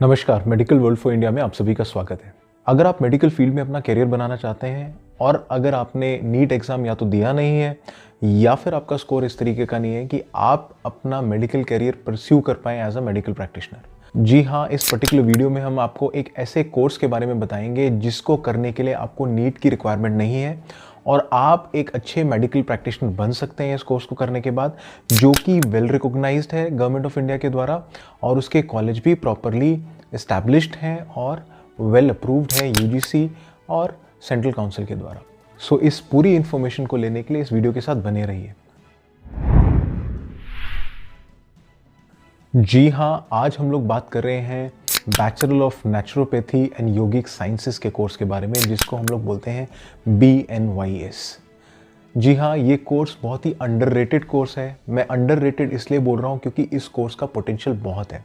नमस्कार, medical world for India में आप सभी का स्वागत है। अगर आप मेडिकल फील्ड में अपना करियर बनाना चाहते हैं और अगर आपने नीट एग्ज़ाम या तो दिया नहीं है या फिर आपका स्कोर इस तरीके का नहीं है कि आप अपना मेडिकल करियर परस्यू कर पाएँ एज अ मेडिकल प्रैक्टिशनर। जी हाँ, इस पर्टिकुलर वीडियो में हम आपको एक ऐसे कोर्स के बारे में बताएंगे जिसको करने के लिए आपको नीट की रिक्वायरमेंट नहीं है और आप एक अच्छे मेडिकल प्रैक्टिशनर बन सकते हैं इस कोर्स को करने के बाद, जो कि वेल रिकॉग्नाइज्ड है गवर्नमेंट ऑफ इंडिया के द्वारा और उसके कॉलेज भी प्रॉपरली एस्टैब्लिश्ड हैं और वेल अप्रूव्ड है यूजीसी और सेंट्रल काउंसिल के द्वारा। सो इस पूरी इन्फॉर्मेशन को लेने के लिए इस वीडियो के साथ बने रहिए। जी हाँ, आज हम लोग बात कर रहे हैं bachelor of naturopathy and yogic sciences के कोर्स के बारे में, जिसको हम लोग बोलते हैं BNYS। जी हाँ, ये कोर्स बहुत ही अंडररेटेड कोर्स है। मैं अंडररेटेड इसलिए बोल रहा हूँ क्योंकि इस कोर्स का पोटेंशियल बहुत है।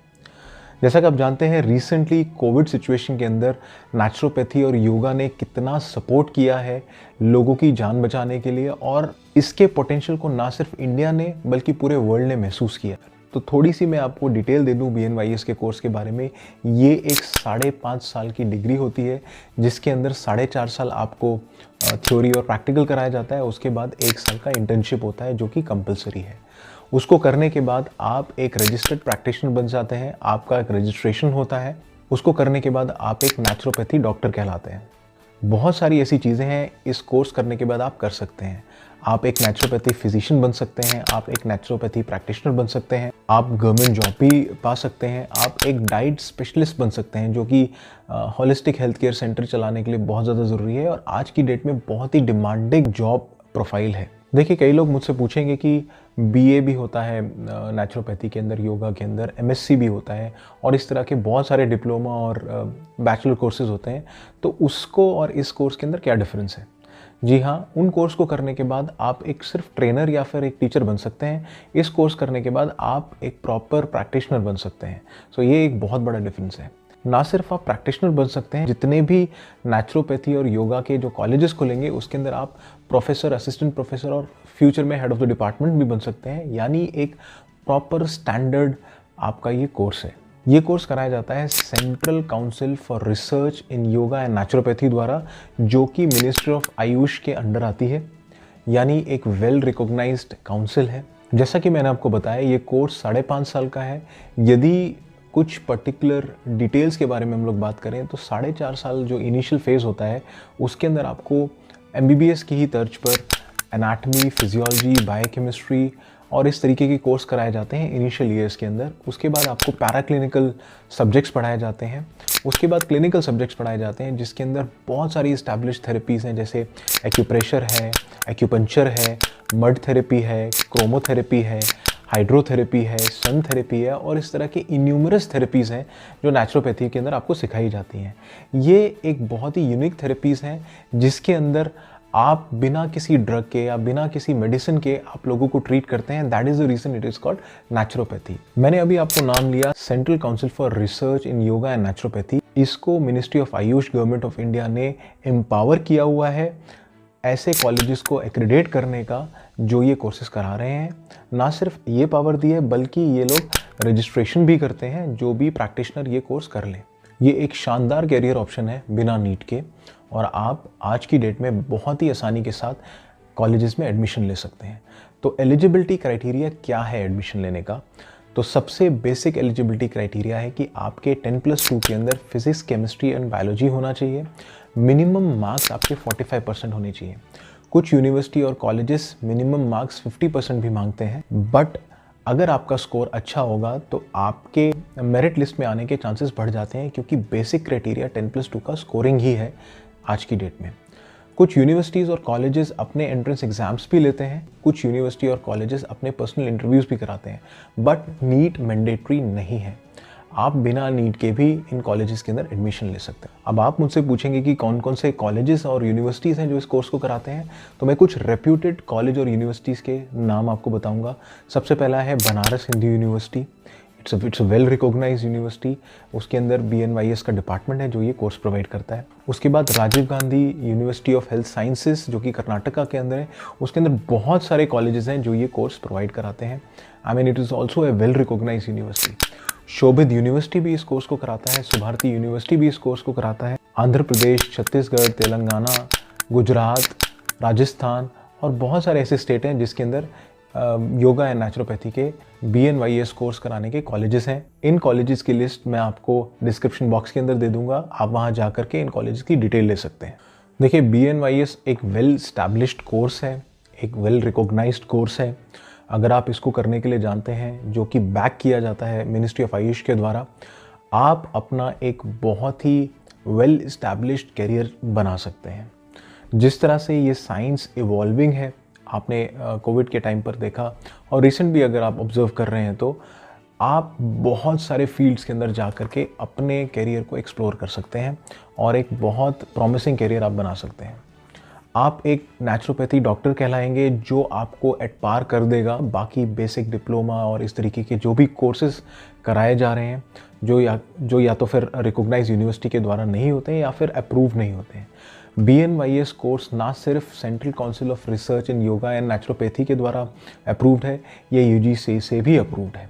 जैसा कि आप जानते हैं, रिसेंटली कोविड सिचुएशन के अंदर नेचुरोपैथी और योगा ने कितना सपोर्ट किया है लोगों की जान बचाने के लिए, और इसके पोटेंशियल को ना सिर्फ इंडिया ने बल्कि पूरे वर्ल्ड ने महसूस किया। तो थोड़ी सी मैं आपको डिटेल दे दूं BNYS के कोर्स के बारे में। ये एक 5.5 साल की डिग्री होती है जिसके अंदर 4.5 साल आपको थ्योरी और प्रैक्टिकल कराया जाता है। उसके बाद 1 साल का इंटर्नशिप होता है जो कि कंपलसरी है। उसको करने के बाद आप एक रजिस्टर्ड प्रैक्टिशनर बन जाते हैं, आपका एक रजिस्ट्रेशन होता है। उसको करने के बाद आप एक नेचुरोपैथी डॉक्टर कहलाते हैं। बहुत सारी ऐसी चीज़ें हैं इस कोर्स करने के बाद आप कर सकते हैं। आप एक नेचुरोपैथी फिजिशियन बन सकते हैं, आप एक नेचुरोपैथी प्रैक्टिशनर बन सकते हैं, आप गवर्नमेंट जॉब भी पा सकते हैं, आप एक डाइट स्पेशलिस्ट बन सकते हैं जो कि होलिस्टिक हेल्थ केयर सेंटर चलाने के लिए बहुत ज़्यादा ज़रूरी है और आज की डेट में बहुत ही डिमांडिंग जॉब प्रोफाइल है। देखिए, कई लोग मुझसे पूछेंगे कि BA भी होता है नेचुरोपैथी के अंदर, योगा के अंदर MSc भी होता है और इस तरह के बहुत सारे डिप्लोमा और बैचलर कोर्सेज होते हैं, तो उसको और इस कोर्स के अंदर क्या डिफरेंस है? जी हाँ, उन कोर्स को करने के बाद आप एक सिर्फ ट्रेनर या फिर एक टीचर बन सकते हैं। इस कोर्स करने के बाद आप एक प्रॉपर प्रैक्टिशनर बन सकते हैं। सो ये एक बहुत बड़ा डिफरेंस है। ना सिर्फ आप प्रैक्टिशनर बन सकते हैं, जितने भी नेचुरोपैथी और योगा के जो कॉलेजेस खुलेंगे उसके अंदर आप प्रोफेसर, असिस्टेंट प्रोफेसर और फ्यूचर में हेड ऑफ द डिपार्टमेंट भी बन सकते हैं। यानी एक प्रॉपर स्टैंडर्ड आपका ये कोर्स है। ये कोर्स कराया जाता है central council for research in yoga and naturopathy द्वारा, जो कि मिनिस्ट्री ऑफ आयुष के अंडर आती है। यानी एक वेल रिकॉग्नाइज्ड काउंसिल है। जैसा कि मैंने आपको बताया, ये कोर्स 5.5 साल का है। यदि कुछ पर्टिकुलर डिटेल्स के बारे में हम लोग बात करें तो 4.5 साल जो इनिशियल फेज़ होता है उसके अंदर आपको MBBS की ही तर्ज पर एनाटमी, फिजियोलॉजी, बायोकेमिस्ट्री और इस तरीके के कोर्स कराए जाते हैं इनिशियल ईयर्स के अंदर। उसके बाद आपको पैराक्लिनिकल सब्जेक्ट्स पढ़ाए जाते हैं। उसके बाद क्लिनिकल सब्जेक्ट्स पढ़ाए जाते हैं जिसके अंदर बहुत सारी इस्टेब्लिश्ड थेरेपीज़ हैं, जैसे एक्यूप्रेशर है, एक्यूपंक्चर है, मड थेरेपी है, क्रोमोथेरेपी है, हाइड्रोथेरेपी है, सन थेरेपी है और इस तरह की इन्यूमरस थेरेपीज़ हैं जो नेचुरोपैथी के अंदर आपको सिखाई जाती हैं। ये एक बहुत ही यूनिक थेरेपीज़ हैं जिसके अंदर आप बिना किसी ड्रग के या बिना किसी मेडिसिन के आप लोगों को ट्रीट करते हैं। That is the reason it is called naturopathy. मैंने अभी आपको नाम लिया central council for research in yoga and naturopathy. इसको ministry of AYUSH government of India ने एम्पावर किया हुआ है ऐसे कॉलेजेस को एक्रेडिट करने का जो ये कोर्सेज करा रहे हैं। ना सिर्फ ये पावर दी है बल्कि ये लोग रजिस्ट्रेशन भी करते हैं जो भी प्रैक्टिशनर ये कोर्स कर लें। ये एक शानदार कैरियर ऑप्शन है बिना नीट के और आप आज की डेट में बहुत ही आसानी के साथ कॉलेजेस में एडमिशन ले सकते हैं। तो एलिजिबिलिटी क्राइटेरिया क्या है एडमिशन लेने का? तो सबसे बेसिक एलिजिबिलिटी क्राइटेरिया है कि आपके 10+2 के अंदर फिजिक्स, केमिस्ट्री एंड बायोलॉजी होना चाहिए। मिनिमम मार्क्स आपके 45% होने चाहिए। कुछ यूनिवर्सिटी और कॉलेजेस मिनिमम मार्क्स 50% भी मांगते हैं, बट अगर आपका स्कोर अच्छा होगा तो आपके मेरिट लिस्ट में आने के चांसेस बढ़ जाते हैं, क्योंकि बेसिक क्राइटेरिया 10+2 का स्कोरिंग ही है आज की डेट में। कुछ यूनिवर्सिटीज़ और कॉलेजेस अपने एंट्रेंस एग्जाम्स भी लेते हैं, कुछ यूनिवर्सिटी और कॉलेजेस अपने पर्सनल इंटरव्यूज़ भी कराते हैं, बट नीट मैंडेटरी नहीं है। आप बिना नीट के भी इन कॉलेजेस के अंदर एडमिशन ले सकते हैं। अब आप मुझसे पूछेंगे कि कौन कौन से कॉलेजेस और यूनिवर्सिटीज़ हैं जो इस कोर्स को कराते हैं, तो मैं कुछ रेप्यूटेड कॉलेज और यूनिवर्सिटीज़ के नाम आपको बताऊंगा। सबसे पहला है Banaras Hindu university. It's a well recognized university. उसके अंदर BNYS का डिपार्टमेंट है जो ये कोर्स प्रोवाइड करता है। उसके बाद Rajiv Gandhi university of health sciences जो कि कर्नाटका के अंदर है, उसके अंदर बहुत सारे कॉलेजेस हैं जो ये कोर्स प्रोवाइड कराते हैं। I mean it is also a well recognized university. Shobhit university भी इस कोर्स को कराता है, सुभारती यूनिवर्सिटी भी इस कोर्स को कराता है। आंध्र प्रदेश, छत्तीसगढ़, तेलंगाना, गुजरात, राजस्थान और बहुत सारे ऐसे स्टेट हैं जिसके अंदर योगा एंड नेचुरोपैथी के BNYS कोर्स कराने के कॉलेजेस हैं। इन कॉलेजेस की लिस्ट मैं आपको डिस्क्रिप्शन बॉक्स के अंदर दे दूंगा, आप वहां जा करके इन कॉलेजेस की डिटेल ले सकते हैं। देखिए, BNYS एक वेल स्टैब्लिश्ड कोर्स है, एक वेल रिकॉग्नाइज्ड कोर्स है। अगर आप इसको करने के लिए जानते हैं, जो कि बैक किया जाता है मिनिस्ट्री ऑफ आयुष के द्वारा, आप अपना एक बहुत ही वेल इस्टेब्लिश्ड करियर बना सकते हैं। जिस तरह से ये साइंस इवॉल्विंग है, आपने कोविड के टाइम पर देखा और रिसेंट भी अगर आप ऑब्जर्व कर रहे हैं, तो आप बहुत सारे फील्ड्स के अंदर जा कर के अपने करियर को एक्सप्लोर कर सकते हैं और एक बहुत प्रॉमिसिंग करियर आप बना सकते हैं। आप एक नेचुरोपैथी डॉक्टर कहलाएंगे, जो आपको एट पार कर देगा बाकी बेसिक डिप्लोमा और इस तरीके के जो भी कोर्सेज कराए जा रहे हैं, जो या तो फिर रिकॉग्नाइज यूनिवर्सिटी के द्वारा नहीं होते हैं या फिर अप्रूव नहीं होते हैं। BNYS कोर्स ना सिर्फ central council of research in yoga and naturopathy के द्वारा अप्रूव्ड है, ये UGC से भी अप्रूव्ड है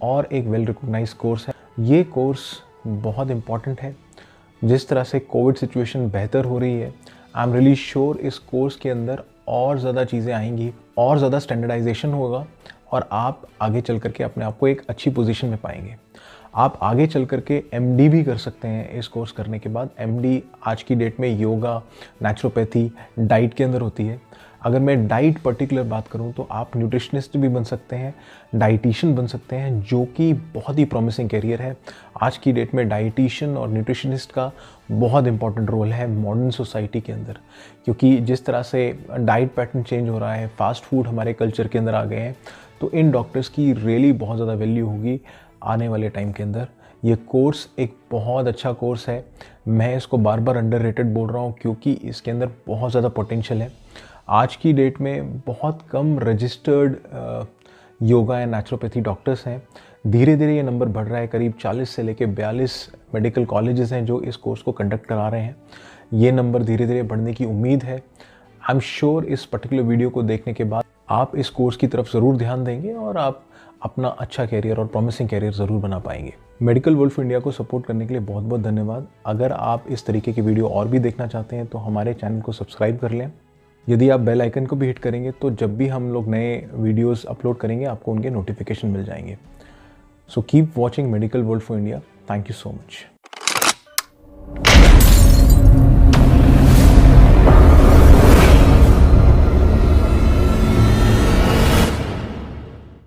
और एक वेल रिकॉग्नाइज कोर्स है। ये कोर्स बहुत इंपॉर्टेंट है। जिस तरह से कोविड सिचुएशन बेहतर हो रही है, आई एम रियली श्योर इस कोर्स के अंदर और ज़्यादा चीज़ें आएंगी, और ज़्यादा स्टैंडर्डाइजेशन होगा और आप आगे चल करके अपने आप को एक अच्छी पोजीशन में पाएंगे। आप आगे चल करके MD भी कर सकते हैं इस कोर्स करने के बाद। MD आज की डेट में योगा, नेचुरोपैथी, डाइट के अंदर होती है। अगर मैं डाइट पर्टिकुलर बात करूं तो आप न्यूट्रिशनिस्ट भी बन सकते हैं, डाइटिशियन बन सकते हैं, जो कि बहुत ही प्रॉमिसिंग करियर है। आज की डेट में डाइटिशियन और न्यूट्रिशनिस्ट का बहुत इंपॉर्टेंट रोल है मॉडर्न सोसाइटी के अंदर, क्योंकि जिस तरह से डाइट पैटर्न चेंज हो रहा है, फास्ट फूड हमारे कल्चर के अंदर आ गए हैं, तो इन डॉक्टर्स की रियली बहुत ज़्यादा वैल्यू होगी आने वाले टाइम के अंदर। ये कोर्स एक बहुत अच्छा कोर्स है। मैं इसको बार बार अंडररेटेड बोल रहा हूँ क्योंकि इसके अंदर बहुत ज़्यादा पोटेंशियल है। आज की डेट में बहुत कम registered yoga and naturopathy doctors हैं। धीरे धीरे ये नंबर बढ़ रहा है, करीब 40 से लेके 42 मेडिकल कॉलेजेस हैं जो इस कोर्स को कंडक्ट करा रहे हैं। ये नंबर धीरे धीरे बढ़ने की उम्मीद है। आई एम श्योर इस पर्टिकुलर वीडियो को देखने के बाद आप इस कोर्स की तरफ ज़रूर ध्यान देंगे और आप अपना अच्छा कैरियर और प्रॉमिसिंग कैरियर ज़रूर बना पाएंगे। मेडिकल वुल्फ इंडिया को सपोर्ट करने के लिए बहुत बहुत धन्यवाद। अगर आप इस तरीके की वीडियो और भी देखना चाहते हैं तो हमारे चैनल को सब्सक्राइब कर लें। यदि आप बेल आइकन को भी हिट करेंगे तो जब भी हम लोग नए वीडियोस अपलोड करेंगे आपको उनके नोटिफिकेशन मिल जाएंगे। So keep watching medical wolf India. Thank you so much.